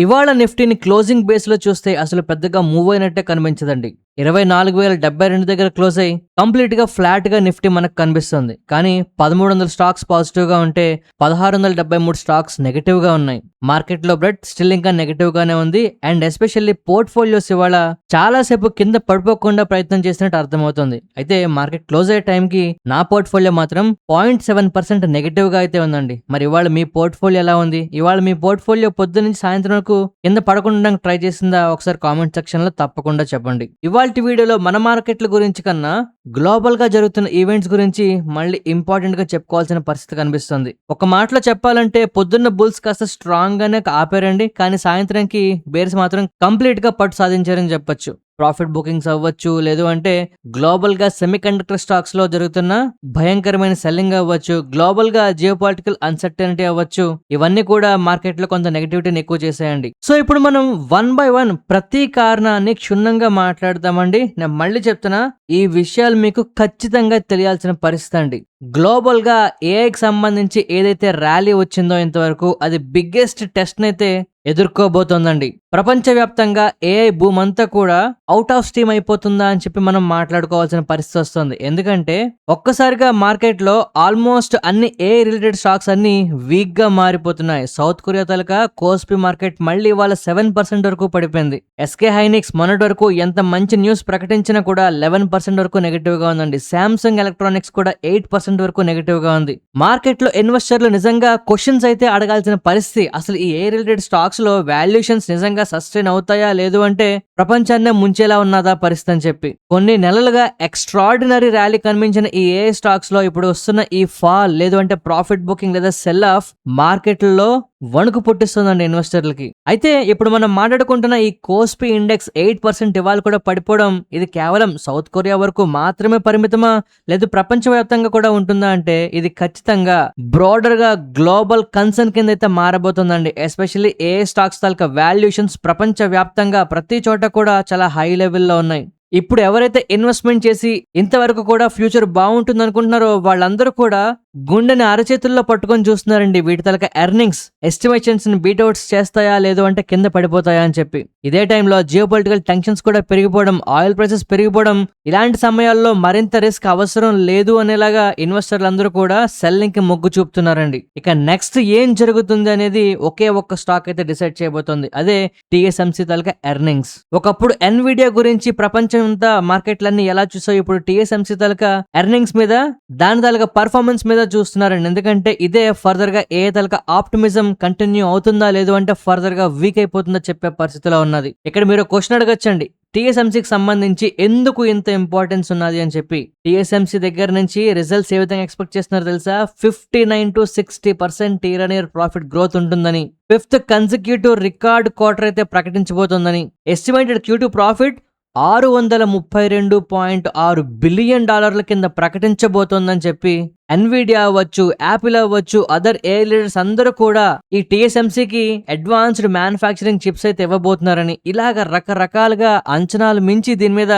ఇవాళ నిఫ్టీని closing base లో చూస్తే అసలు పెద్దగా మూవ్ అయినట్టే కనిపించదండి. 24,072 దగ్గర క్లోజ్ అయ్యి కంప్లీట్ గా ఫ్లాట్ గా నిఫ్టీ మనకు కనిపిస్తుంది. కానీ 1300 స్టాక్స్ పాజిటివ్ గా ఉంటే 1673 స్టాక్స్ నెగటివ్ గా ఉన్నాయి. మార్కెట్ లో బ్రెడ్ స్టిల్ ఇంకా నెగటివ్ గానే ఉంది. అండ్ ఎస్పెషల్లీ పోర్ట్ఫోలియోస్ ఇవాళ చాలా సేపు కింద పడిపోకుండా ప్రయత్నం చేసినట్టు అర్థమవుతుంది. అయితే మార్కెట్ క్లోజ్ అయ్యే టైంకి నా పోర్ట్ఫోలియో మాత్రం 0.7% నెగటివ్ గా అయితే ఉందండి. మరి ఇవాళ మీ పోర్ట్ఫోలియో ఎలా ఉంది? ఇవాళ మీ పోర్ట్ఫోలియో పొద్దు నుంచి సాయంత్రం వరకు కింద పడకుండా ట్రై చేసిందా? ఒకసారి కామెంట్ సెక్షన్ లో తప్పకుండా చెప్పండి. ఇవాళ వీడియోలో మన మార్కెట్ల గురించి కన్నా గ్లోబల్ గా జరుగుతున్న ఈవెంట్స్ గురించి మళ్ళీ ఇంపార్టెంట్ గా చెప్పుకోవాల్సిన పరిస్థితి కనిపిస్తుంది. ఒక మాటలో చెప్పాలంటే పొద్దున్న బుల్స్ కాస్త స్ట్రాంగ్ గానే ఆపారండి. కానీ సాయంత్రంకి బేర్స్ మాత్రం కంప్లీట్ గా పట్టు సాధించారని చెప్పొచ్చు. ప్రాఫిట్ బుకింగ్స్ అవ్వచ్చు, లేదు అంటే గ్లోబల్ గా సెమీ కండక్టర్ స్టాక్స్ లో జరుగుతున్న భయంకరమైన సెల్లింగ్ అవ్వచ్చు, గ్లోబల్ గా జియోపాలిటికల్ అన్సర్టనిటీ అవ్వచ్చు, ఇవన్నీ కూడా మార్కెట్ లో కొంత నెగటివిటీని ఎక్కువ చేసేయండి. సో ఇప్పుడు మనం వన్ బై వన్ ప్రతి కారణాన్ని క్షుణ్ణంగా మాట్లాడతామండి. నేను మళ్ళీ చెప్తున్నా, ఈ విషయాలు మీకు ఖచ్చితంగా తెలియాల్సిన పరిస్థితి అండి. గ్లోబల్ గా ఏఐకి సంబంధించి ఏదైతే ర్యాలీ వచ్చిందో ఇంతవరకు అది బిగ్గెస్ట్ టెస్ట్ నైతే ఎదుర్కోబోతోందండి. ప్రపంచవ్యాప్తంగా ఏఐ భూమ్ అంతా కూడా అవుట్ ఆఫ్ స్టీమ్ అయిపోతుందా అని చెప్పి మనం మాట్లాడుకోవాల్సిన పరిస్థితి వస్తుంది. ఎందుకంటే ఒక్కసారిగా మార్కెట్ లో ఆల్మోస్ట్ అన్ని ఏఐ రిలేటెడ్ స్టాక్స్ అన్ని వీక్ గా మారిపోతున్నాయి. సౌత్ కొరియా తలక కోస్పి మార్కెట్ మళ్ళీ ఇవాళ 7% వరకు పడిపోయింది. ఎస్కే హైనిక్స్ మొన్నటి వరకు ఎంత మంచి న్యూస్ ప్రకటించినా కూడా 11% వరకు నెగిటివ్ గా ఉందండి. శాంసంగ్ ఎలక్ట్రానిక్స్ కూడా 8% వరకు నెగిటివ్ గా ఉంది. మార్కెట్ లో ఇన్వెస్టర్లు నిజంగా క్వశ్చన్స్ అయితే అడగాల్సిన పరిస్థితి. అసలు ఈ ఏఐ రిలేటెడ్ స్టాక్స్ లో వాల్యుయేషన్స్ నిజంగా సస్టైన్ అవుతాయా, లేదు అంటే ప్రపంచాన్నే ముంచేలా ఉన్నదా పరిస్థితి అని చెప్పి. కొన్ని నెలలుగా ఎక్స్ట్రాడినరీ ర్యాలీ కనిపించిన ఈ ఏఐ స్టాక్స్ లో ఇప్పుడు వస్తున్న ఈ ఫాల్, లేదు అంటే ప్రాఫిట్ బుకింగ్ లేదా సెల్ ఆఫ్ మార్కెట్లలో వణుకు పుట్టిస్తుందండి ఇన్వెస్టర్లకి. అయితే ఇప్పుడు మనం మాట్లాడుకుంటున్న ఈ కోస్పి ఇండెక్స్ 8% ఇవాళ కూడా పడిపోవడం, ఇది కేవలం సౌత్ కొరియా వరకు మాత్రమే పరిమితమా, లేదు ప్రపంచవ్యాప్తంగా కూడా ఉంటుందా అంటే ఇది ఖచ్చితంగా బ్రాడర్ గా గ్లోబల్ కన్సర్న్ కింద అయితే మారబోతుందండి. ఎస్పెషల్లీ ఏ స్టాక్స్ తాలూకా వాల్యుయేషన్స్ ప్రపంచ వ్యాప్తంగా ప్రతి చోట కూడా చాలా హై లెవెల్లో ఉన్నాయి. ఇప్పుడు ఎవరైతే ఇన్వెస్ట్మెంట్ చేసి ఇంతవరకు కూడా ఫ్యూచర్ బాగుంటుంది అనుకుంటున్నారో వాళ్ళందరూ కూడా గుండెని అరచేతుల్లో పట్టుకొని చూస్తున్నారండి. వీటి తలక ఎర్నింగ్స్ ఎస్టిమేషన్స్ ని బీట్అవుట్స్ చేస్తాయా, లేదు అంటే కింద పడిపోతాయా అని చెప్పి. ఇదే టైంలో జియోపొలిటికల్ టెన్షన్స్ కూడా పెరిగిపోవడం, ఆయిల్ ప్రైసెస్ పెరిగిపోవడం, ఇలాంటి సమయాల్లో మరింత రిస్క్ అవసరం లేదు అనేలాగా ఇన్వెస్టర్లు అందరూ కూడా సెల్లింగ్ కి మొగ్గు చూపుతున్నారండి. ఇక నెక్స్ట్ ఏం జరుగుతుంది అనేది ఒకే ఒక్క స్టాక్ అయితే డిసైడ్ చేయబోతోంది. అదే టీఎస్ఎంసీ తలక ఎర్నింగ్స్. ఒకప్పుడు ఎన్విడియా గురించి ప్రపంచం అంతా మార్కెట్లన్నీ ఎలా చూసావు, ఇప్పుడు టీఎస్ఎంసీ తలక ఎర్నింగ్స్ మీద, దాని తలక పర్ఫార్మెన్స్ మీద చూస్తున్నారండి. ఎందుకంటే ఇదే ఫర్దర్ గా ఏ తలక ఆప్టిమిజం కంటిన్యూ అవుతుందా, లేదు అంటే ఫర్దర్ గా వీక్ అయిపోతుందా చెప్పే పరిస్థితిలో ఉన్నది. ఇక్కడ మీరు క్వశ్చన్ అడగచ్చండి, టీఎస్ఎంసీకి సంబంధించి ఎందుకు ఇంత ఇంపార్టెన్స్ ఉన్నది అని చెప్పి. టీఎస్ఎంసీ దగ్గర నుంచి రిజల్ట్స్ ఏ విధంగా ఎక్స్పెక్ట్ చేస్తున్నారు తెలుసా? 59 to 60% year and year profit growth ఉంటుందని, 5th కన్సిక్యూటివ్ రికార్డ్ క్వార్టర్ అయితే ప్రకటించబోతోందని, ఎస్టిమేటెడ్ Q2 ప్రాఫిట్ $632.6 బిలియన్ కింద ప్రకటించబోతోందని చెప్పి ఎన్విడియా అవ్వచ్చు, యాపిల్ అవ్వచ్చు, అదర్ ఏ లీడర్స్ అందరూ కూడా ఈ టీఎస్ఎంసీకి అడ్వాన్స్డ్ మ్యానుఫ్యాక్చరింగ్ చిప్స్ అయితే ఇవ్వబోతున్నారని, ఇలాగ రకరకాలుగా అంచనాలు మించి దీని మీద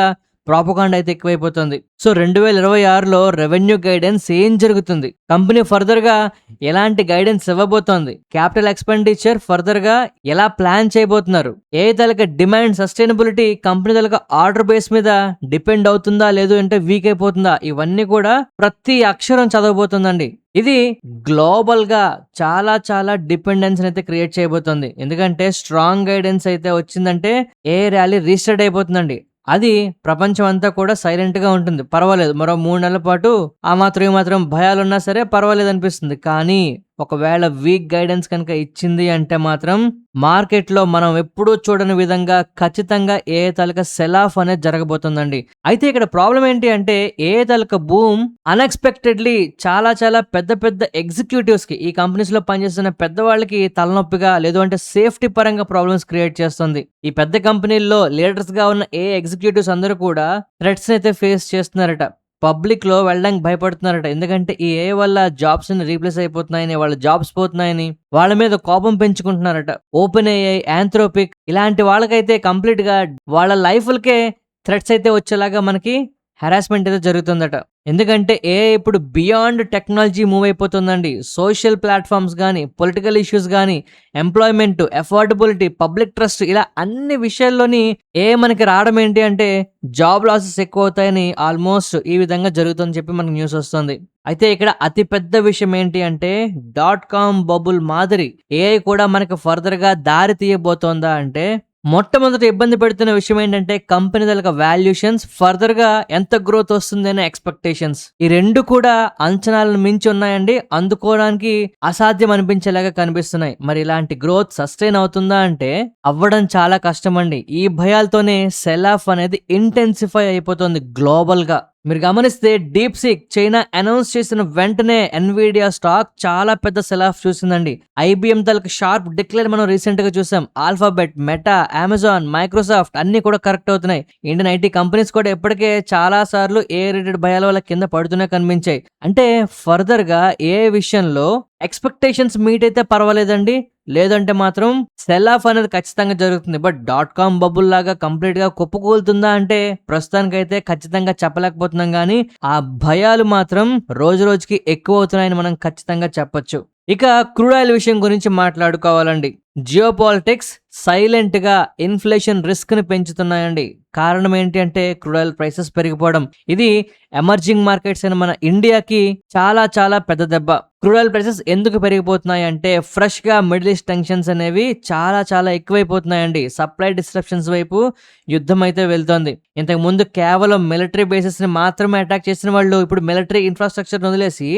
ప్రాపగాండా అయితే ఎక్కువైపోతుంది. సో 2026లో రెవెన్యూ గైడెన్స్ ఏం జరుగుతుంది, కంపెనీ ఫర్దర్ గా ఎలాంటి గైడెన్స్ ఇవ్వబోతోంది, క్యాపిటల్ ఎక్స్పెండిచర్ ఫర్దర్ గా ఎలా ప్లాన్ చేయబోతున్నారు, ఏ తలక డిమాండ్ సస్టైనబిలిటీ కంపెనీ తలక ఆర్డర్ బేస్ మీద డిపెండ్ అవుతుందా, లేదు అంటే వీక్ అయిపోతుందా, ఇవన్నీ కూడా ప్రతి అక్షరం చదవబోతుందండి. ఇది గ్లోబల్ గా చాలా చాలా డిపెండెన్స్ అయితే క్రియేట్ చేయబోతుంది. ఎందుకంటే స్ట్రాంగ్ గైడెన్స్ అయితే వచ్చిందంటే ఏ ర్యాలీ రీస్టార్ట్ అయిపోతుందండి. అది ప్రపంచం అంతా కూడా సైలెంట్ గా ఉంటుంది. పర్వాలేదు, మరో 3 నెలల పాటు ఆ మాత్రం ఈ మాత్రం భయాలున్నా సరే పర్వాలేదు అనిపిస్తుంది. కానీ ఒకవేళ వీక్ గైడెన్స్ కనుక ఇచ్చింది అంటే మాత్రం మార్కెట్ లో మనం ఎప్పుడూ చూడని విధంగా ఖచ్చితంగా ఏ తలక సెల్ ఆఫ్ అనేది జరగబోతుందండి. అయితే ఇక్కడ ప్రాబ్లం ఏంటి అంటే ఏ తలక బూమ్ అన్ఎక్స్పెక్టెడ్లీ చాలా చాలా పెద్ద పెద్ద ఎగ్జిక్యూటివ్స్ కి, ఈ కంపెనీస్ లో పనిచేస్తున్న పెద్దవాళ్ళకి తలనొప్పిగా, లేదు అంటే సేఫ్టీ పరంగా ప్రాబ్లమ్స్ క్రియేట్ చేస్తుంది. ఈ పెద్ద కంపెనీల్లో లీడర్స్ గా ఉన్న ఏ ఎగ్జిక్యూటివ్స్ అందరూ కూడా థ్రెట్స్ అయితే ఫేస్ చేస్తున్నారట. పబ్లిక్ లో వెళ్ళడానికి భయపడుతున్నారట. ఎందుకంటే ఈ ఏ వల్ల జాబ్స్ రీప్లేస్ అయిపోతున్నాయని, వాళ్ళ జాబ్స్ పోతున్నాయని వాళ్ళ మీద కోపం పెంచుకుంటున్నారట. ఓపెన్ ఏఐ, యాంథ్రోపిక్ ఇలాంటి వాళ్ళకైతే కంప్లీట్ గా వాళ్ళ లైఫ్లకే థ్రెట్స్ అయితే వచ్చేలాగా మనకి హెరాస్మెంట్ అయితే జరుగుతుందట. ఎందుకంటే ఇప్పుడు బియాండ్ టెక్నాలజీ మూవ్ అయిపోతుందండి. సోషల్ ప్లాట్ఫామ్స్ కానీ, పొలిటికల్ ఇష్యూస్ కానీ, ఎంప్లాయ్మెంట్, అఫోర్డబిలిటీ, పబ్లిక్ ట్రస్ట్ ఇలా అన్ని విషయాల్లోని మనకి రావడం ఏంటి అంటే జాబ్ లాసెస్ ఎక్కువ అవుతాయని ఆల్మోస్ట్ ఈ విధంగా జరుగుతుందని చెప్పి మనకు న్యూస్ వస్తుంది. అయితే ఇక్కడ అతి పెద్ద విషయం ఏంటి అంటే .com బబుల్ మాదిరి ఏఐ కూడా మనకి ఫర్దర్ గా దారి తీయబోతోందా అంటే మొట్టమొదటి ఇబ్బంది పెడుతున్న విషయం ఏంటంటే కంపెనీల వాల్యుయేషన్స్, ఫర్దర్ గా ఎంత గ్రోత్ వస్తుంది అనే ఎక్స్పెక్టేషన్స్. ఈ రెండు కూడా అంచనాలను మించి ఉన్నాయండి. అందుకోవడానికి అసాధ్యం అనిపించేలాగా కనిపిస్తున్నాయి. మరి ఇలాంటి గ్రోత్ సస్టైన్ అవుతుందా అంటే అవ్వడం చాలా కష్టం అండి. ఈ భయాలతోనే సెల్ ఆఫ్ అనేది ఇంటెన్సిఫై అయిపోతుంది గ్లోబల్ గా. మీరు గమనిస్తే డీప్ సీక్ చైనా అనౌన్స్ చేసిన వెంటనే ఎన్విడియా స్టాక్ చాలా పెద్ద సెల్ ఆఫ్ చూసిందండి. ఐబిఎం తలకు షార్ప్ డిక్లేర్ మనం రీసెంట్ గా చూసాం. ఆల్ఫాబెట్, మెటా, అమెజాన్, మైక్రోసాఫ్ట్ అన్ని కూడా కరెక్ట్ అవుతున్నాయి. ఇండియన్ ఐటీ కంపెనీస్ కూడా ఇప్పటికే చాలా సార్లు ఏ రేటెడ్ భయాల వల్ల కింద పడుతూనే కనిపించాయి. అంటే ఫర్దర్ గా ఏ విషయంలో ఎక్స్పెక్టేషన్స్ మీట్ అయితే పర్వాలేదండి, లేదంటే మాత్రం సెల్ ఆఫ్ అనేది ఖచ్చితంగా జరుగుతుంది. బట్ .com బబుల్ లాగా కంప్లీట్ గా కుప్పకూలుతుందా అంటే ప్రస్తుతానికైతే ఖచ్చితంగా చెప్పలేకపోతున్నాం. కానీ ఆ భయాలు మాత్రం రోజు రోజుకి ఎక్కువ అవుతున్నాయని మనం ఖచ్చితంగా చెప్పొచ్చు. ఇక క్రూడ్ ఆయిల్ విషయం గురించి మాట్లాడుకోవాలండి. జియో పాలిటిక్స్ సైలెంట్ గా ఇన్ఫ్లేషన్ రిస్క్ ని పెంచుతున్నాయండి. కారణం ఏంటి అంటే క్రూడ్ ఆయిల్ ప్రైసెస్ పెరిగిపోవడం. ఇది ఎమర్జింగ్ మార్కెట్స్ అయిన మన ఇండియాకి చాలా చాలా పెద్ద దెబ్బ. క్రూడ్ ఆయిల్ ప్రైసెస్ ఎందుకు పెరిగిపోతున్నాయి అంటే ఫ్రెష్ గా మిడిల్ ఈస్ట్ టెన్షన్స్ అనేవి చాలా చాలా ఎక్కువైపోతున్నాయండి. సప్లై డిస్ట్రప్షన్స్ వైపు యుద్ధం అయితే వెళ్తోంది. ఇంతకు ముందు కేవలం మిలిటరీ బేసెస్ ని మాత్రమే అటాక్ చేసిన వాళ్ళు ఇప్పుడు మిలిటరీ ఇన్ఫ్రాస్ట్రక్చర్ వదిలేసి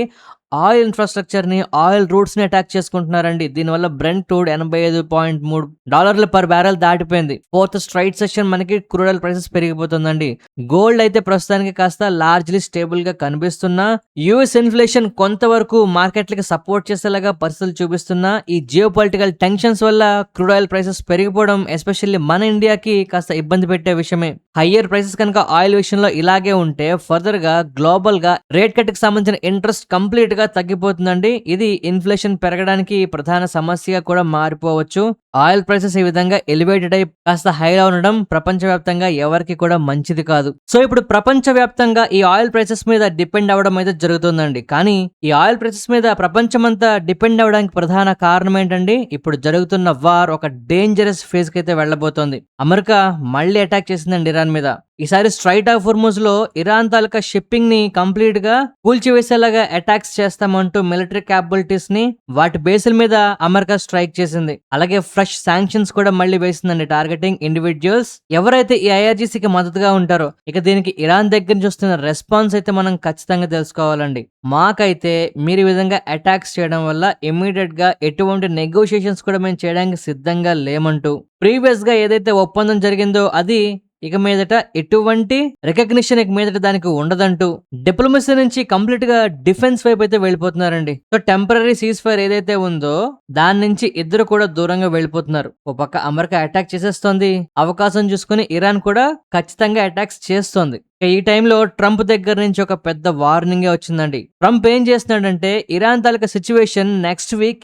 ఆయిల్ ఇన్ఫ్రాస్ట్రక్చర్ ని, ఆయిల్ రూట్స్ ని అటాక్ చేసుకుంటున్నారండి. దీనివల్ల బ్రెంట్ క్రూడ్ $85.3 పర్ బ్యారెల్ దాటిపోయింది. ఫోర్త్ స్ట్రైట్ సెషన్ మనకి క్రూడ్ ఆయిల్ ప్రైసెస్ పెరిగిపోతుందండి. గోల్డ్ అయితే ప్రస్తుతానికి కాస్త లార్జ్లీ స్టేబుల్ గా కనిపిస్తున్నా యుఎస్ ఇన్ఫ్లేషన్ కొంతవరకు మార్కెట్లకి సపోర్ట్ చేసేలాగా పరిస్థితులు చూపిస్తున్నా ఈ జియో పొలిటికల్ టెన్షన్స్ వల్ల క్రూడ్ ఆయిల్ ప్రైసెస్ పెరిగిపోవడం ఎస్పెషల్లీ మన ఇండియాకి కాస్త ఇబ్బంది పెట్టే విషయమే. హయ్యర్ ప్రైసెస్ కనుక ఆయిల్ విషయంలో ఇలాగే ఉంటే ఫర్దర్ గా గ్లోబల్ గా రేట్ కట్ కి సంబంధించిన ఇంట్రెస్ట్ కంప్లీట్ గా తగ్గిపోతుందండి. ఇది ఇన్ఫ్లేషన్ పెరగడానికి ప్రధాన సమస్యగా కూడా మారిపోవచ్చు. ఆయిల్ ప్రైసెస్ ఈ విధంగా ఎలివేటెడ్ అయి కాస్త హైలా ఉండడం ప్రపంచవ్యాప్తంగా ఎవరికి కూడా మంచిది కాదు. సో ఇప్పుడు ప్రపంచవ్యాప్తంగా ఈ ఆయిల్ ప్రైసెస్ మీద డిపెండ్ అవ్వడం అయితే జరుగుతుందండి. కానీ ఈ ఆయిల్ ప్రైసెస్ మీద ప్రపంచమంతా డిపెండ్ అవ్వడానికి ప్రధాన కారణం ఏంటండి? ఇప్పుడు జరుగుతున్న వార్ ఒక డేంజరస్ ఫేజ్ కి అయితే వెళ్లబోతోంది. అమెరికా మళ్ళీ అటాక్ చేసిందండి ఇరాన్ మీద. ఈసారి స్ట్రైట్ ఆఫ్ హోర్ముజ్ లో ఇరాన్ తాలూకా షిప్పింగ్ ని కంప్లీట్ గా కూల్చివేసేలాగా అటాక్స్ చేస్తామంటూ మిలిటరీ క్యాపబిలిటీస్ ని వాటి బేసుల మీద అమెరికా స్ట్రైక్ చేసింది. అలాగే ఫ్రెష్ శాంక్షన్స్ కూడా మళ్ళీ వేసిందండి, టార్గెటింగ్ ఇండివిజువల్స్ ఎవరైతే ఈ ఐఆర్జీసీకి మద్దతుగా ఉంటారో. ఇక దీనికి ఇరాన్ దగ్గర నుంచి వస్తున్న రెస్పాన్స్ అయితే మనం ఖచ్చితంగా తెలుసుకోవాలండి. మాకైతే మీరు ఈ విధంగా అటాక్స్ చేయడం వల్ల ఇమ్మీడియట్ గా ఎటువంటి నెగోషియేషన్స్ కూడా మేము చేయడానికి సిద్ధంగా లేమంటూ, ప్రీవియస్ గా ఏదైతే ఒప్పందం జరిగిందో అది ఇక మీదట ఎటువంటి రికగ్నిషన్ ఇక మీదట దానికి ఉండదంటూ డిప్లొమసీ నుంచి కంప్లీట్ గా డిఫెన్స్ వైపు అయితే వెళ్ళిపోతున్నారండి. సో టెంపరరీ సీజ్ ఫైర్ ఏదైతే ఉందో దాని నుంచి ఇద్దరు కూడా దూరంగా వెళ్ళిపోతున్నారు. ఓ పక్క అమెరికా అటాక్ చేసేస్తోంది, అవకాశం చూసుకుని ఇరాన్ కూడా ఖచ్చితంగా అటాక్స్ చేస్తోంది. ఈ టైంలో ట్రంప్ దగ్గర నుంచి ఒక పెద్ద వార్నింగ్ వచ్చిందండి. ట్రంప్ ఏం చేస్తున్నాడంటే ఇరాన్ తాలూకా సిచ్యువేషన్ నెక్స్ట్ వీక్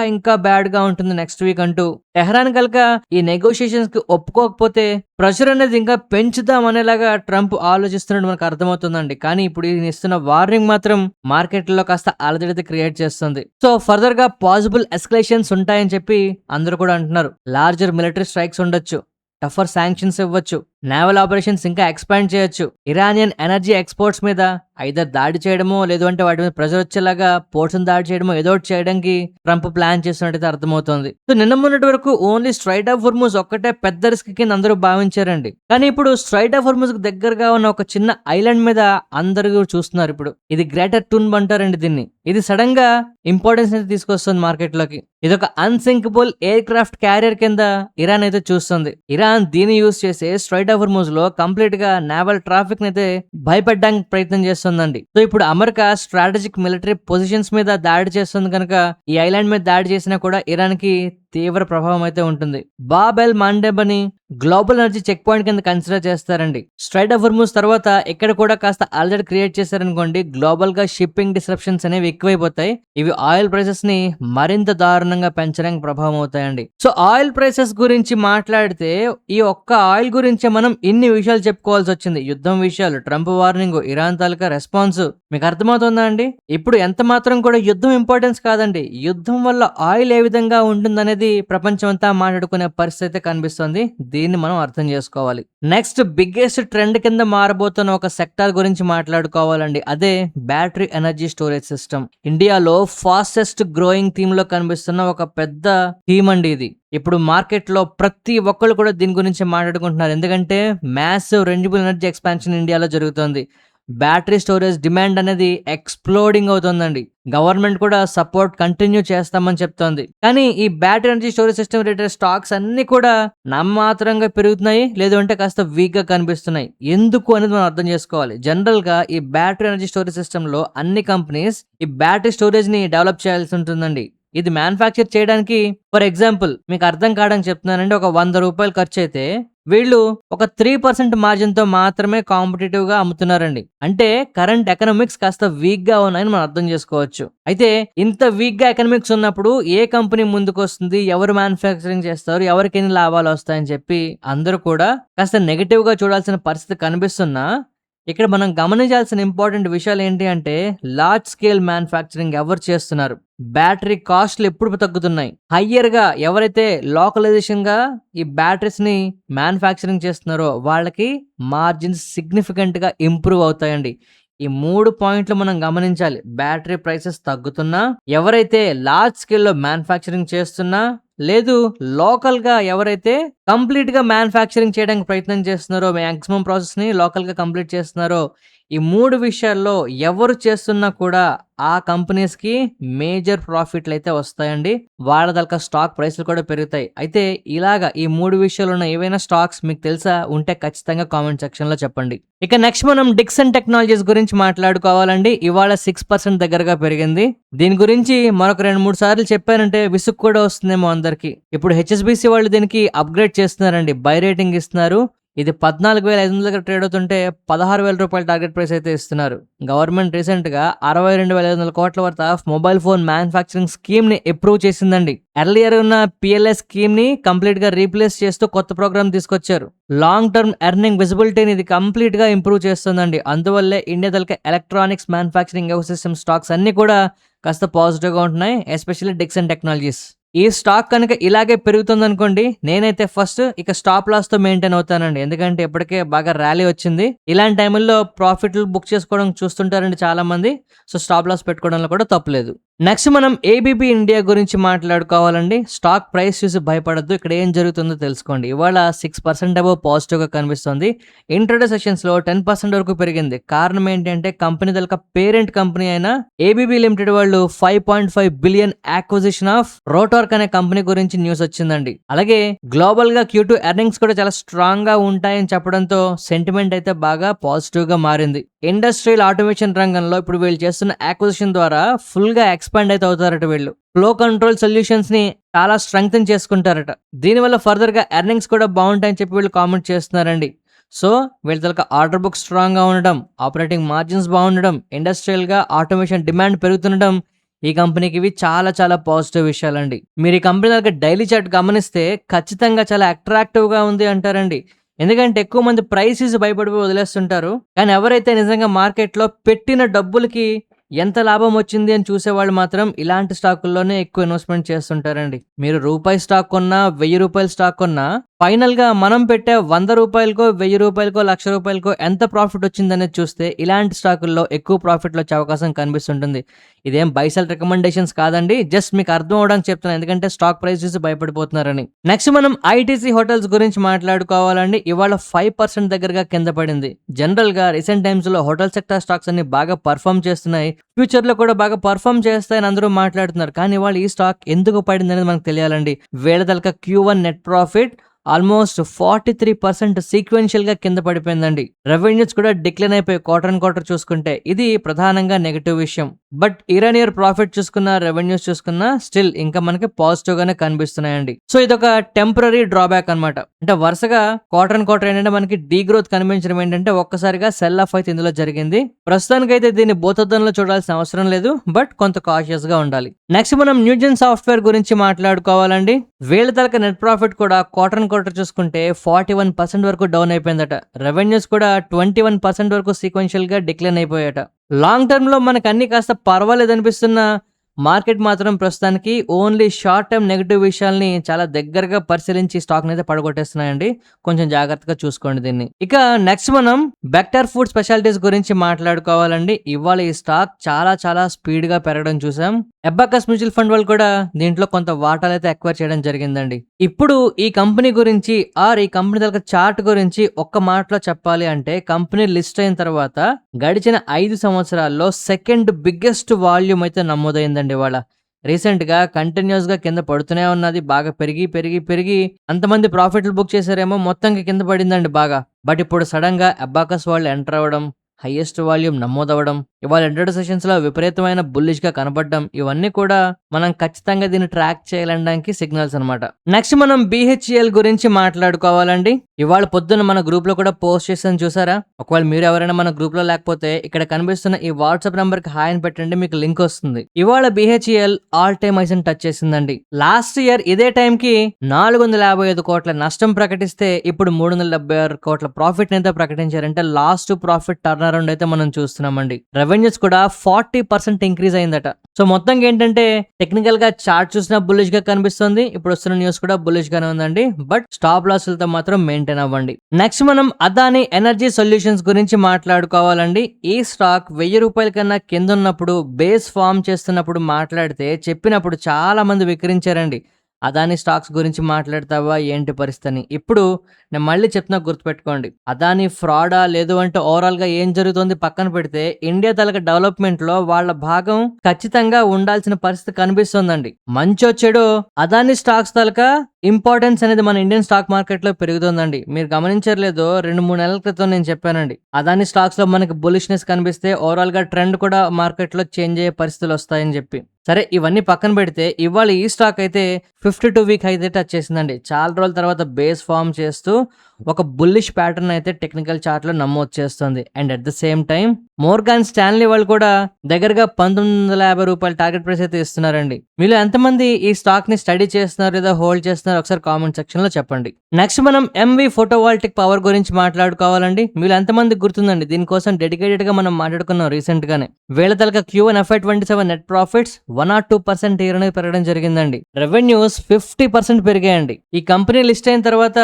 ఇంకా బ్యాడ్ గా ఉంటుంది నెక్స్ట్ వీక్ అంటూ, టెహరాన్ కనుక ఈ నెగోషియేషన్స్ కి ఒప్పుకోకపోతే ప్రెషర్ అనేది ఇంకా పెంచుదాం అనేలాగా ట్రంప్ ఆలోచిస్తున్నట్టు మనకు అర్థమవుతుందండి. కానీ ఇప్పుడు ఈయన ఇస్తున్న వార్నింగ్ మాత్రం మార్కెట్లో కాస్త అలజడి క్రియేట్ చేస్తుంది. సో ఫర్దర్ గా పాసిబుల్ ఎస్కలేషన్స్ ఉంటాయని చెప్పి అందరూ కూడా అంటున్నారు. లార్జర్ మిలిటరీ స్ట్రైక్స్ ఉండొచ్చు, టఫర్ శాంక్షన్స్ ఇవ్వచ్చు, నేవల్ ఆపరేషన్స్ ఇంకా ఎక్స్పాండ్ చేయొచ్చు, ఇరానియన్ ఎనర్జీ ఎక్స్పోర్ట్స్ మీద ఐదర్ దాడి చేయడమో లేదు అంటే వాటి మీద ప్రెజర్ వచ్చేలాగా పోర్ట్స్ దాడి చేయడమో ఏదో ఒకటి చేయడానికి ట్రంప్ ప్లాన్ చేస్తున్నట్టయితే అర్థమవుతుంది. సో నిన్న మొన్నటి వరకు ఓన్లీ స్ట్రైట్ ఆఫ్ హోర్ముజ్ ఒక్కటే పెద్ద రిస్క్ కింద అందరూ భావించారండి. కానీ ఇప్పుడు స్ట్రైట్ ఆఫ్ హోర్ముజ్ కు దగ్గరగా ఉన్న ఒక చిన్న ఐలాండ్ మీద అందరూ చూస్తున్నారు. ఇప్పుడు ఇది గ్రేటర్ టూన్ అంటారండి దీన్ని. ఇది సడన్ గా ఇంపార్టెన్స్ అయితే తీసుకొస్తుంది మార్కెట్ లోకి. ఇది ఒక అన్సింకబుల్ ఎయిర్ క్రాఫ్ట్ క్యారియర్ కింద ఇరాన్ అయితే చూస్తుంది. ఇరాన్ దీన్ని యూజ్ చేసి స్ట్రైట్ ఆఫ్ హోర్ముజ్ లో కంప్లీట్ గా నేవల్ ట్రాఫిక్ అయితే భయపెట్టడానికి ప్రయత్నం చేస్తుందండి. సో ఇప్పుడు అమెరికా స్ట్రాటజిక్ మిలిటరీ పొజిషన్స్ మీద దాడి చేస్తుంది కనుక ఈ ఐలాండ్ మీద దాడి చేసినా కూడా ఇరాన్ కి తీవ్ర ప్రభావం అయితే ఉంటుంది. బాబ్ ఎల్ మాండెబ్ అని గ్లోబల్ ఎనర్జీ చెక్ పాయింట్ కింద కన్సిడర్ చేస్తారండి. స్ట్రైట్ ఆఫ్ హోర్ముజ్ తర్వాత ఇక్కడ కూడా కాస్త అలజడి క్రియేట్ చేశారనుకోండి, గ్లోబల్ గా షిప్పింగ్ డిస్రప్షన్స్ అనేవి ఎక్కువైపోతాయి. ఇవి ఆయిల్ ప్రైసెస్ ని మరింత దారుణంగా పెంచడానికి ప్రభావం అవుతాయండి. సో ఆయిల్ ప్రైసెస్ గురించి మాట్లాడితే ఈ ఒక్క ఆయిల్ గురించే మనం ఇన్ని విషయాలు చెప్పుకోవాల్సి వచ్చింది. యుద్ధం విషయాలు, ట్రంప్ వార్నింగ్, ఇరాన్ తాలూకా రెస్పాన్స్. మీకు అర్థమవుతుందా అండి? ఇప్పుడు ఎంత మాత్రం కూడా యుద్ధం ఇంపార్టెన్స్ కాదండి, యుద్ధం వల్ల ఆయిల్ ఏ విధంగా ఉంటుందనేది ప్రపంచం అంతా మాట్లాడుకునే పరిస్థితి కనిపిస్తుంది. దీన్ని మనం అర్థం చేసుకోవాలి. నెక్స్ట్ బిగ్గెస్ట్ ట్రెండ్ కింద మారబోతున్న ఒక సెక్టార్ గురించి మాట్లాడుకోవాలండి. అదే బ్యాటరీ ఎనర్జీ స్టోరేజ్ సిస్టమ్. ఇండియాలో ఫాస్టెస్ట్ గ్రోయింగ్ థీమ్ లో కనిపిస్తున్న ఒక పెద్ద థీమ్ అండి ఇది. ఇప్పుడు మార్కెట్ లో ప్రతి ఒక్కళ్ళు కూడా దీని గురించి మాట్లాడుకుంటున్నారు. ఎందుకంటే మ్యాసివ్ రెన్యూబుల్ ఎనర్జీ ఎక్స్పాన్షన్ ఇండియాలో జరుగుతుంది. బ్యాటరీ స్టోరేజ్ డిమాండ్ అనేది ఎక్స్ప్లోడింగ్ అవుతుందండి. గవర్నమెంట్ కూడా సపోర్ట్ కంటిన్యూ చేస్తామని చెప్తోంది. కానీ ఈ battery energy storage system related stocks అన్ని కూడా నామమాత్రంగా పెరుగుతున్నాయి, లేదు అంటే కాస్త వీక్ గా కనిపిస్తున్నాయి. ఎందుకు అనేది మనం అర్థం చేసుకోవాలి. జనరల్ గా ఈ బ్యాటరీ ఎనర్జీ స్టోరేజ్ సిస్టమ్ లో అన్ని కంపెనీస్ ఈ బ్యాటరీ స్టోరేజ్ ని డెవలప్ చేయాల్సి ఉంటుందండి. ఇది మ్యానుఫ్యాక్చర్ చేయడానికి ఫర్ ఎగ్జాంపుల్ మీకు అర్థం కావడానికి చెప్తున్నానండి, ఒక 100 రూపాయలు ఖర్చు అయితే వీళ్ళు ఒక 3% మార్జిన్ తో మాత్రమే కాంపిటేటివ్ గా అమ్ముతున్నారండి. అంటే కరెంట్ ఎకనామిక్స్ కాస్త వీక్ గా ఉన్నాయని మనం అర్థం చేసుకోవచ్చు. అయితే ఇంత వీక్ గా ఎకనామిక్స్ ఉన్నప్పుడు ఏ కంపెనీ ముందుకు వస్తుంది, ఎవరు మ్యానుఫ్యాక్చరింగ్ చేస్తారు, ఎవరికి ఎన్ని లాభాలు వస్తాయని చెప్పి అందరూ కూడా కాస్త నెగిటివ్ గా చూడాల్సిన పరిస్థితి కనిపిస్తున్నా, ఇక్కడ మనం గమనించాల్సిన ఇంపార్టెంట్ విషయాలు ఏంటి అంటే, లార్జ్ స్కేల్ మ్యానుఫ్యాక్చరింగ్ ఎవరు చేస్తున్నారు, బ్యాటరీ కాస్ట్లు ఎప్పుడు తగ్గుతున్నాయి, హయ్యర్ గా ఎవరైతే లోకలైజేషన్ గా ఈ బ్యాటరీస్ ని మ్యానుఫ్యాక్చరింగ్ చేస్తున్నారో వాళ్ళకి మార్జిన్స్ సిగ్నిఫికెంట్ గా ఇంప్రూవ్ అవుతాయండి. ఈ 3 పాయింట్లు మనం గమనించాలి. బ్యాటరీ ప్రైసెస్ తగ్గుతున్నా, ఎవరైతే లార్జ్ స్కేల్లో మ్యానుఫ్యాక్చరింగ్ చేస్తున్నా, లేదు లోకల్ గా ఎవరైతే కంప్లీట్ గా మ్యానుఫ్యాక్చరింగ్ చేయడానికి ప్రయత్నం చేస్తున్నారో, మ్యాక్సిమం ప్రాసెస్ ని లోకల్ గా కంప్లీట్ చేస్తున్నారో, ఈ 3 విషయాల్లో ఎవరు చేస్తున్నా కూడా ఆ కంపెనీస్ కి మేజర్ ప్రాఫిట్లు అయితే వస్తాయండి. వాళ్ళ దాకా స్టాక్ ప్రైస్లు కూడా పెరుగుతాయి. అయితే ఇలాగా ఈ 3 విషయాలు ఉన్న ఏవైనా స్టాక్స్ మీకు తెలుసా ఉంటే ఖచ్చితంగా కామెంట్ సెక్షన్ లో చెప్పండి. ఇక నెక్స్ట్ మనం డిక్సన్ టెక్నాలజీస్ గురించి మాట్లాడుకోవాలండి. ఇవాళ 6% దగ్గరగా పెరిగింది. దీని గురించి మరొక 2-3 సార్లు చెప్పారంటే విసుగు కూడా వస్తుందేమో అందరికి. ఇప్పుడు హెచ్ఎస్బిసి వాళ్ళు దీనికి అప్గ్రేడ్ చేస్తున్నారండి, బై రేటింగ్ ఇస్తున్నారు. ఇది 14,500 దగ్గర ట్రేడ్ అవుతుంటే 16,000 రూపాయల టార్గెట్ ప్రైస్ అయితే ఇస్తున్నారు. గవర్నమెంట్ రీసెంట్ గా 62,500 కోట్ల worth of mobile phone manufacturing scheme ని అప్రూవ్ చేసిందండి. ఎర్లియర్ ఉన్న పిఎల్ఎస్ స్కీమ్ ని కంప్లీట్ గా రీప్లేస్ చేస్తూ కొత్త ప్రోగ్రామ్ తీసుకొచ్చారు. లాంగ్ టర్మ్ ఎర్నింగ్ విజిబిలిటీని ఇది కంప్లీట్ గా ఇంప్రూవ్ చేస్తుందండి. అందువల్లే ఇండియా దళక ఎలక్ట్రానిక్స్ మ్యానుఫ్యాక్చరింగ్ ఎకోసిస్టమ్ స్టాక్స్ అన్ని కూడా కాస్త పాజిటివ్ గా ఉంటున్నాయి, ఎస్పెషల్లీ డిక్సన్ టెక్నాలజీస్. ఈ స్టాక్ కనుక ఇలాగే పెరుగుతుంది అనుకోండి, నేనైతే ఫస్ట్ ఇక స్టాప్ లాస్ తో మెయింటైన్ అవుతానండి. ఎందుకంటే ఇప్పటికే బాగా ర్యాలీ వచ్చింది. ఇలాంటి టైంలో ప్రాఫిట్లు బుక్ చేసుకోవడం చూస్తుంటారండి చాలా మంది. సో స్టాప్ లాస్ పెట్టుకోవడంలో కూడా తప్పులేదు. నెక్స్ట్ మనం ఏబీబీ ఇండియా గురించి మాట్లాడుకోవాలండి. స్టాక్ ప్రైస్ చూసి భయపడద్దు, ఇక్కడ ఏం జరుగుతుందో తెలుసుకోండి. ఇవాళ 6% అబౌవ్ పాజిటివ్ గా కనిపిస్తుంది. ఇంట్రాడే సెషన్స్ లో 10% వరకు పెరిగింది. కారణం ఏంటంటే కంపెనీ దళక పేరెంట్ కంపెనీ అయిన ఏబీబీ లిమిటెడ్ వాళ్ళు 5.5 బిలియన్ యాక్విజిషన్ ఆఫ్ రోటార్క్ అనే కంపెనీ గురించి న్యూస్ వచ్చిందండి. అలాగే గ్లోబల్ గా Q2 ఎర్నింగ్స్ కూడా చాలా స్ట్రాంగ్ గా ఉంటాయని చెప్పడంతో సెంటిమెంట్ అయితే బాగా పాజిటివ్ గా మారింది. ఇండస్ట్రియల్ ఆటోమేషన్ రంగంలో ఇప్పుడు వీళ్ళు చేస్తున్న యాక్విజిషన్ ద్వారా ఫుల్ గా ఎక్స్పాండ్ అయితే అవుతారట. వీళ్ళు ఫ్లో కంట్రోల్ సొల్యూషన్స్ ని చాలా స్ట్రెంగ్తన్ చేసుకుంటారట. దీనివల్ల ఫర్దర్ గా ఎర్నింగ్స్ కూడా బాగుంటాయని చెప్పి వీళ్ళు కామెంట్ చేస్తున్నారండి. సో వీళ్ళ తలక ఆర్డర్ బుక్ స్ట్రాంగ్ గా ఉండడం, ఆపరేటింగ్ మార్జిన్స్ బాగుండడం, ఇండస్ట్రియల్ గా ఆటోమేషన్ డిమాండ్ పెరుగుతుండడం ఈ కంపెనీకి ఇవి చాలా చాలా పాజిటివ్ విషయాలండి. మీరు ఈ కంపెనీ దగ్గర డైలీ చార్ట్ గమనిస్తే ఖచ్చితంగా చాలా అట్రాక్టివ్ గా ఉంది అంటారండి. ఎందుకంటే ఎక్కువ మంది ప్రైసెస్ భయపడిపోయి వదిలేస్తుంటారు, కానీ ఎవరైతే నిజంగా మార్కెట్లో పెట్టిన డబ్బులకి ఎంత లాభం వచ్చింది అని చూసేవాళ్ళు మాత్రం ఇలాంటి స్టాకుల్లోనే ఎక్కువ ఇన్వెస్ట్మెంట్ చేస్తుంటారండి. మీరు రూపాయి స్టాక్ కొన్నా, 1000 రూపాయల స్టాక్ కొన్నా, ఫైనల్ గా మనం పెట్టే 100 రూపాయలకో, 1000 రూపాయలకో, 1,00,000 రూపాయలకో ఎంత ప్రాఫిట్ వచ్చిందనేది చూస్తే ఇలాంటి స్టాకుల్లో ఎక్కువ ప్రాఫిట్లు వచ్చే అవకాశం కనిపిస్తుంటుంది. ఇదేం బైసెల్ రికమెండేషన్స్ కాదండి, జస్ట్ మీకు అర్థం అవడానికి చెప్తున్నాను, ఎందుకంటే స్టాక్ ప్రైస్ చూసి భయపడిపోతున్నారని. నెక్స్ట్ మనం ఐటీసీ హోటల్స్ గురించి మాట్లాడుకోవాలండి. ఇవాళ 5% దగ్గరగా కింద పడింది. జనరల్ గా రీసెంట్ టైమ్స్ లో హోటల్ సెక్టర్ స్టాక్స్ అన్ని బాగా పర్ఫామ్ చేస్తున్నాయి, ఫ్యూచర్ లో కూడా బాగా పర్ఫామ్ చేస్తాయని అందరూ మాట్లాడుతున్నారు. కానీ ఇవాళ ఈ స్టాక్ ఎందుకు పడింది అనేది మనకు తెలియాలండి. వీళ్ళ తలక Q1 net profit almost 43% sequential గా కింద పడిపోయిందండి. రెవెన్యూస్ కూడా డిక్లైన్ అయిపోయి క్వార్టర్ చూసుకుంటే ఇది ప్రధానంగా నెగటివ్ విషయం. But year and year profit చూసుకున్న, రెవెన్యూస్ చూసుకున్నా స్టిల్ ఇంకా మనకి పాజిటివ్ గానే కనిపిస్తున్నాయండి. సో ఇదొక టెంపరరీ డ్రాబ్యాక్ అన్నమాట. అంటే వరుసగా క్వార్టర్ అండ్ క్వార్టర్ ఏంటంటే మనకి డీ గ్రోత్ కనిపించడం ఏంటంటే ఒక్కసారిగా సెల్ ఆఫ్ అయితే ఇందులో జరిగింది. ప్రస్తుతానికైతే దీన్ని భూతద్దంలో చూడాల్సిన అవసరం లేదు, బట్ కొంత కాషియస్ గా ఉండాలి. నెక్స్ట్ మనం న్యూజెన్ సాఫ్ట్వేర్ గురించి మాట్లాడుకోవాలండి. వీళ్ళ తలక నెట్ ప్రాఫిట్ కూడా క్వార్టర్ అండ్ క్వార్టర్ చూసుకుంటే 41% వరకు డౌన్ అయిపోయిందట. రెవెన్యూస్ కూడా 21% వరకు సీక్వెన్షియల్ గా డిక్లైన్ అయిపోయాట. లాంగ్ టర్మ్ లో మనకు అన్ని కాస్త పర్వాలేదు అనిపిస్తున్న మార్కెట్ మాత్రం ప్రస్తుతానికి ఓన్లీ షార్ట్ టర్మ్ నెగిటివ్ విషయాల్ని చాలా దగ్గరగా పరిశీలించి స్టాక్ అయితే పడగొట్టేస్తున్నాయండి. కొంచెం జాగ్రత్తగా చూసుకోండి దీన్ని. ఇక నెక్స్ట్ మనం బెక్టర్ ఫుడ్ స్పెషాలిటీస్ గురించి మాట్లాడుకోవాలండి. ఇవాళ ఈ స్టాక్ చాలా చాలా స్పీడ్ గా పెరగడం చూసాం. అబాకస్ మ్యూచువల్ ఫండ్ వాళ్ళు కూడా దీంట్లో కొంత వాటాలు అయితే ఎక్వైర్ చేయడం జరిగిందండి. ఇప్పుడు ఈ కంపెనీ గురించి ఈ కంపెనీ దగ్గర చార్ట్ గురించి ఒక్క మాటలో చెప్పాలి అంటే, కంపెనీ లిస్ట్ అయిన తర్వాత గడిచిన 5 సంవత్సరాల్లో సెకండ్ బిగ్గెస్ట్ వాల్యూమ్ అయితే నమోదైందండి. ఇవాళ రీసెంట్ గా కంటిన్యూస్ గా కింద పడుతూనే ఉన్నది. బాగా పెరిగి పెరిగి పెరిగి అంతమంది ప్రాఫిట్లు బుక్ చేశారేమో, మొత్తంగా కింద పడిందండి బాగా. బట్ ఇప్పుడు సడన్ గా అబాకస్ వాళ్ళు ఎంటర్ అవ్వడం, హైయెస్ట్ వాల్యూమ్ నమోదవడం, ఇవాళ ఎంటర్ సెషన్స్ లో విపరీతమైన బుల్లిష్ గా కనబడడం, ఇవన్నీ కూడా మనం ఖచ్చితంగా దీన్ని ట్రాక్ చేయాలనడానికి సిగ్నల్స్ అనమాట. నెక్స్ట్ మనం బిహెచ్ఎల్ గురించి మాట్లాడుకోవాలండి. ఇవాళ పొద్దున్న మన గ్రూప్ లో కూడా పోస్ట్ చేసాను చూసారా? ఒకవేళ మీరు ఎవరైనా మన గ్రూప్ లో లేకపోతే ఇక్కడ కనిపిస్తున్న ఈ వాట్సాప్ నంబర్ కి హాయ్ అని పెట్టండి, మీకు లింక్ వస్తుంది. ఇవాళ BHL all time highs touch చేసిందండి. లాస్ట్ ఇయర్ ఇదే టైం కి 455 కోట్ల నష్టం ప్రకటిస్తే ఇప్పుడు 376 కోట్ల ప్రాఫిట్ అయితే ప్రకటించారంటే లాస్ట్ ప్రాఫిట్ టర్న్ అరౌండ్ అయితే మనం చూస్తున్నామండి. రెవెన్యూస్ కూడా 40% ఇంక్రీజ్ అయిందట. సో మొత్తం ఏంటంటే టెక్నికల్ గా చార్ట్ చూసినా బుల్లిష్ గా కనిపిస్తుంది. ఇప్పుడు వస్తున్న న్యూస్ కూడా బుల్లిష్ గానే ఉందండి. బట్ స్టాప్ లాసులతో మాత్రం మెయింటైన్ అవ్వండి. నెక్స్ట్ మనం అదానీ ఎనర్జీ సొల్యూషన్స్ గురించి మాట్లాడుకోవాలండి. ఈ స్టాక్ 1000 రూపాయల కన్నా కింద ఉన్నప్పుడు, బేస్ ఫామ్ చేస్తున్నప్పుడు మాట్లాడితే చెప్పినప్పుడు చాలా మంది విక్రించారండి. అదానీ స్టాక్స్ గురించి మాట్లాడతావా ఏంటి పరిస్థితి? ఇప్పుడు నేను మళ్ళీ చెప్తున్నా, గుర్తుపెట్టుకోండి. అదానీ ఫ్రాడా లేదు అంటే ఓవరాల్ గా ఏం జరుగుతుంది పక్కన పెడితే, ఇండియా తలక డెవలప్మెంట్ లో వాళ్ళ భాగం ఖచ్చితంగా ఉండాల్సిన పరిస్థితి కనిపిస్తుందండి. మంచో చెడో అదానీ స్టాక్స్ తలక ఇంపార్టెన్స్ అనేది మన ఇండియన్ స్టాక్ మార్కెట్ లో పెరుగుతుందండి. మీరు గమనించలేదో, 2-3 నెలల క్రితం నేను చెప్పానండి, అదానీ స్టాక్స్ లో మనకి బులిష్నెస్ కనిపిస్తే ఓవరాల్ గా ట్రెండ్ కూడా మార్కెట్ లో చేంజ్ అయ్యే పరిస్థితులు వస్తాయని చెప్పి. సరే, ఇవన్నీ పక్కన పెడితే ఇవాళ ఈ స్టాక్ అయితే 52 వీక్ అయితే టచ్ చేసిందండి. చాలా రోజుల తర్వాత బేస్ ఫామ్ చేస్తూ ఒక బుల్లిష్ ప్యాటర్న్ అయితే టెక్నికల్ చార్ట్ లో నమోదు చేస్తుంది. And at the same time Morgan Stanley వాళ్ళు కూడా దగ్గరగా 1950 రూపాయల టార్గెట్ ప్రైస్ అయితే ఇస్తున్నారండి. మీరు ఎంతమంది ఈ స్టాక్ ని స్టడీ చేస్తున్నారు లేదా హోల్డ్ చేస్తున్నారు ఒకసారి కామెంట్ సెక్షన్ లో చెప్పండి. నెక్స్ట్ మనం ఎంవి ఫోటోవాల్టిక్ పవర్ గురించి మాట్లాడుకోవాలండి. మీరు ఎంతమంది గుర్తుందండి, దీనికోసం డెడికేటెడ్ గా మనం మాట్లాడుకున్నాం రీసెంట్ గానే. వేళ తలక Q1 FY27 net profits 102% year అనేది పెరగడం జరిగిందండి. రెవెన్యూస్ 50% పెరిగాయండి. ఈ కంపెనీ లిస్ట్ అయిన తర్వాత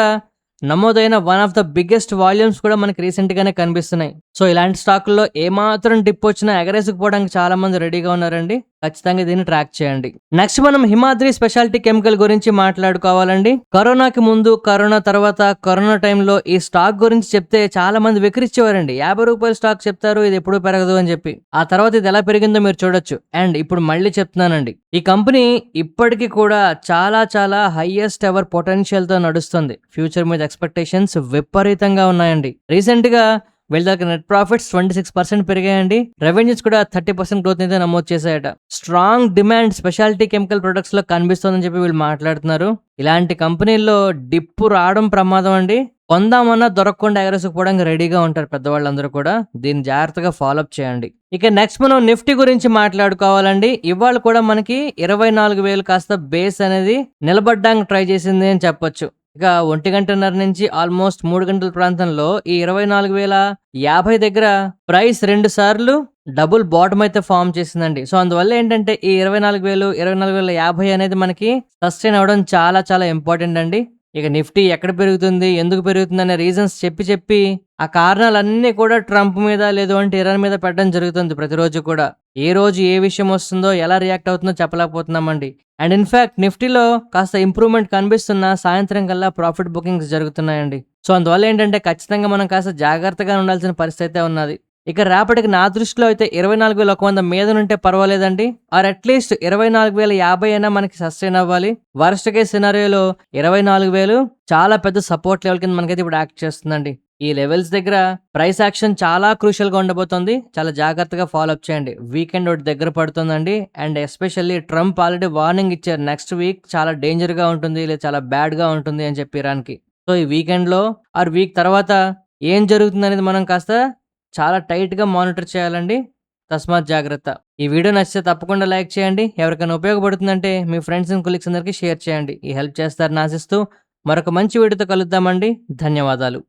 నమోదైన one of the biggest volumes కూడా మనకి రీసెంట్ గానే కనిపిస్తున్నాయి. సో ఇలాంటి స్టాకుల్లో ఏమాత్రం డిప్ వచ్చినా ఎగరేసుకుపోవడానికి చాలా మంది రెడీగా ఉన్నారండి. ఖచ్చితంగా దీన్ని ట్రాక్ చేయండి. నెక్స్ట్ మనం హిమాద్రి స్పెషాలిటీ కెమికల్ గురించి మాట్లాడుకోవాలండి. కరోనాకి ముందు, కరోనా తర్వాత, కరోనా టైంలో ఈ స్టాక్ గురించి చెప్తే చాలా మంది విక్రించేవారండి. 50 రూపాయల స్టాక్ చెప్తారు, ఇది ఎప్పుడు పెరగదు అని చెప్పి. ఆ తర్వాత ఇది ఎలా పెరిగిందో మీరు చూడొచ్చు. అండ్ ఇప్పుడు మళ్ళీ చెప్తున్నానండి, ఈ కంపెనీ ఇప్పటికీ కూడా చాలా చాలా హైయెస్ట్ ఎవర్ పొటెన్షియల్ తో నడుస్తుంది. ఫ్యూచర్ మీద ఎక్స్పెక్టేషన్స్ విపరీతంగా ఉన్నాయండి. రీసెంట్ గా వీళ్ళ నెట్ ప్రాఫిట్స్ 26% పెరిగాయండి. రెవెన్యూస్ కూడా 30% గ్రోత్ అయితే నమోదు చేశాయట. Strong demand speciality chemical products లో కనిపిస్తుందని చెప్పి వీళ్ళు మాట్లాడుతున్నారు. ఇలాంటి కంపెనీల్లో డిప్పు రావడం ప్రమాదం అండి. కొందామన్నా దొరకకుండా ఎగరేసుకుపోవడానికి రెడీగా ఉంటారు పెద్దవాళ్ళందరూ కూడా. దీన్ని జాగ్రత్తగా ఫాలోఅప్ చేయండి. ఇక నెక్స్ట్ మనం నిఫ్టీ గురించి మాట్లాడుకోవాలండి. ఇవాళ కూడా మనకి 24,000 కాస్త బేస్ అనేది నిలబడ్డానికి ట్రై చేసింది అని చెప్పొచ్చు. ఇక 1:30 నుంచి ఆల్మోస్ట్ 3 గంటల ప్రాంతంలో ఈ 24,050 దగ్గర ప్రైస్ 2 సార్లు డబుల్ బాటమ్ అయితే ఫామ్ చేసిందండి. సో అందువల్ల ఏంటంటే ఈ 24,000, 24,050 అనేది మనకి సస్టైన్ అవ్వడం చాలా చాలా ఇంపార్టెంట్ అండి. ఇక నిఫ్టీ ఎక్కడ పెరుగుతుంది, ఎందుకు పెరుగుతుంది అనే రీజన్స్ చెప్పి ఆ కారణాలన్నీ కూడా ట్రంప్ మీద లేదు అంటే ఇరాన్ మీద పెట్టడం జరుగుతుంది. ప్రతిరోజు కూడా ఏ రోజు ఏ విషయం వస్తుందో, ఎలా రియాక్ట్ అవుతుందో చెప్పలేకపోతున్నామండి. అండ్ ఇన్ఫాక్ట్ నిఫ్టీలో కాస్త ఇంప్రూవ్మెంట్ కనిపిస్తున్న సాయంత్రం కల్లా ప్రాఫిట్ బుకింగ్స్ జరుగుతున్నాయండి. సో అందువల్ల ఏంటంటే ఖచ్చితంగా మనం కాస్త జాగ్రత్తగా ఉండాల్సిన పరిస్థితి ఉన్నది. ఇక రేపటికి నా దృష్టిలో అయితే 24,100 మీద ఉంటే పర్వాలేదండి. ఆర్ అట్లీస్ట్ 24,050 అయినా మనకి సస్టైన్ అవ్వాలి. వరస్ట్ కేస్ సినారియోలో 24,000 చాలా పెద్ద సపోర్ట్ లెవెల్ కింద మనకైతే ఇప్పుడు యాక్ట్ చేస్తుందండి. ఈ లెవెల్స్ దగ్గర ప్రైస్ యాక్షన్ చాలా క్రూషియల్ గా ఉండబోతుంది. చాలా జాగ్రత్తగా ఫాలో అప్ చేయండి. వీకెండ్ ఒకటి దగ్గర పడుతుందండి. And especially Trump already warning ఇచ్చారు. నెక్స్ట్ వీక్ చాలా డేంజర్ గా ఉంటుంది, లేదా చాలా బ్యాడ్ గా ఉంటుంది అని చెప్పి ఇరాన్కి. సో ఈ వీకెండ్ లో ఆర్ వీక్ తర్వాత ఏం జరుగుతుంది అనేది మనం కాస్త చాలా టైట్ గా మానిటర్ చేయాలండి. తస్మాత్ జాగ్రత్త. ఈ వీడియో నచ్చితే తప్పకుండా లైక్ చేయండి. ఎవరికైనా ఉపయోగపడుతుందంటే మీ ఫ్రెండ్స్ అండ్ కొలీగ్స్ అందరికీ షేర్ చేయండి. ఈ హెల్ప్ చేస్తారని ఆశిస్తూ మరొక మంచి వీడియోతో కలుద్దామండి. ధన్యవాదాలు.